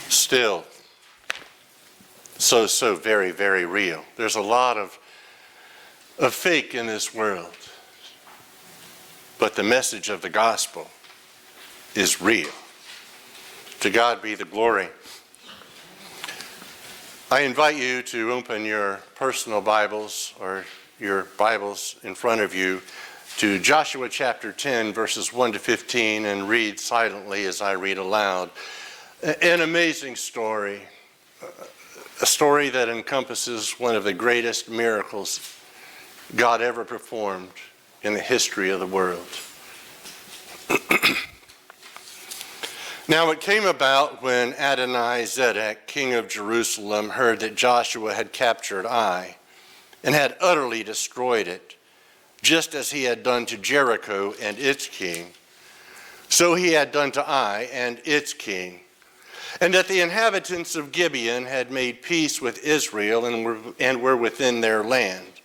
still so very, very real. There's a lot of fake in this world, but the message of the gospel is real. To God be the glory. I invite you to open your personal Bibles or your Bibles in front of you to Joshua chapter 10, verses 1 to 15, and read silently as I read aloud. An amazing story, a story that encompasses one of the greatest miracles God ever performed in the history of the world. Now it came about when Adonai-Zedek, king of Jerusalem, heard that Joshua had captured Ai and had utterly destroyed it, just as he had done to Jericho and its king. So he had done to Ai and its king. And that the inhabitants of Gibeon had made peace with Israel and were within their land.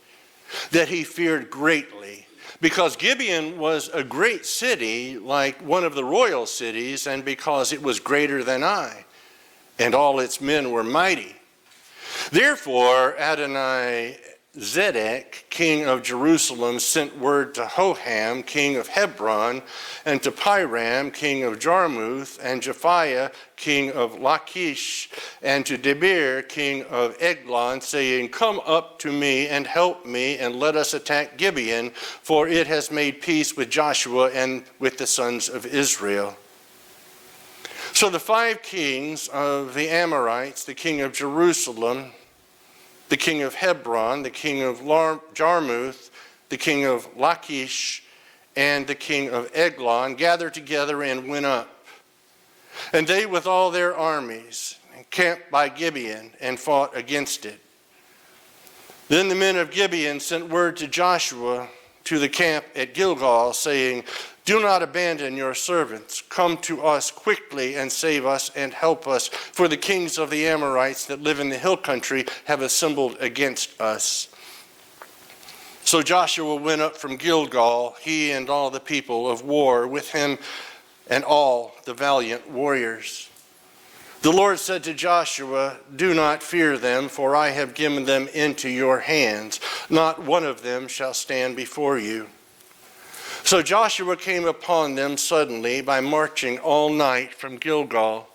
That he feared greatly, because Gibeon was a great city, like one of the royal cities, and because it was greater than Ai, and all its men were mighty. Therefore Adonai-Zedek, king of Jerusalem, sent word to Hoham, king of Hebron, and to Piram, king of Jarmuth, and Japhiah, king of Lachish, and to Debir, king of Eglon, saying, "Come up to me and help me, and let us attack Gibeon, for it has made peace with Joshua and with the sons of Israel." So the 5 kings of the Amorites, the king of Jerusalem, the king of Hebron, the king of Jarmuth, the king of Lachish, and the king of Eglon, gathered together and went up. And they with all their armies encamped by Gibeon and fought against it. Then the men of Gibeon sent word to Joshua to the camp at Gilgal, saying, "Do not abandon your servants. Come to us quickly and save us and help us, for the kings of the Amorites that live in the hill country have assembled against us." So Joshua went up from Gilgal, he and all the people of war with him and all the valiant warriors. The Lord said to Joshua, "Do not fear them, for I have given them into your hands. Not one of them shall stand before you." So Joshua came upon them suddenly by marching all night from Gilgal.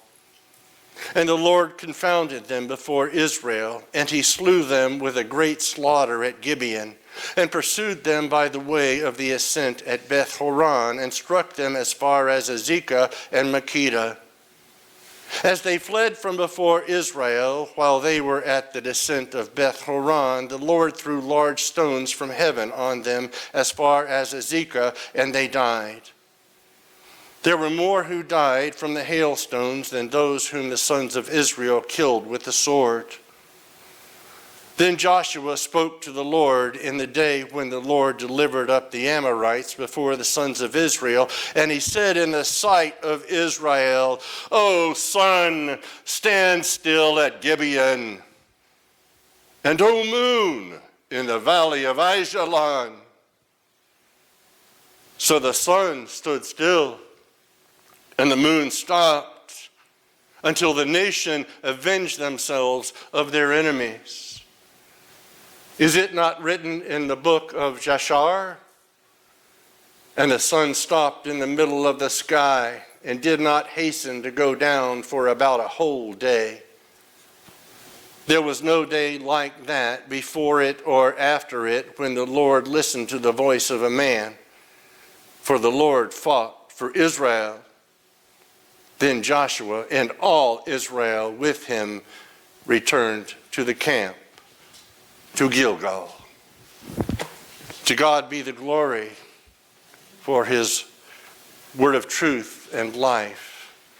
And the Lord confounded them before Israel, and he slew them with a great slaughter at Gibeon, and pursued them by the way of the ascent at Beth Horon, and struck them as far as Azekah and Makkedah. As they fled from before Israel, while they were at the descent of Beth Horon, the Lord threw large stones from heaven on them as far as Azekah, and they died. There were more who died from the hailstones than those whom the sons of Israel killed with the sword. Then Joshua spoke to the Lord in the day when the Lord delivered up the Amorites before the sons of Israel, and he said in the sight of Israel, "O sun, stand still at Gibeon, and O moon, in the valley of Ajalon." So the sun stood still, and the moon stopped, until the nation avenged themselves of their enemies. Is it not written in the book of Jashar? And the sun stopped in the middle of the sky and did not hasten to go down for about a whole day. There was no day like that before it or after it when the Lord listened to the voice of a man. For the Lord fought for Israel. Then Joshua and all Israel with him returned to the camp, to Gilgal. To God be the glory for his word of truth and life.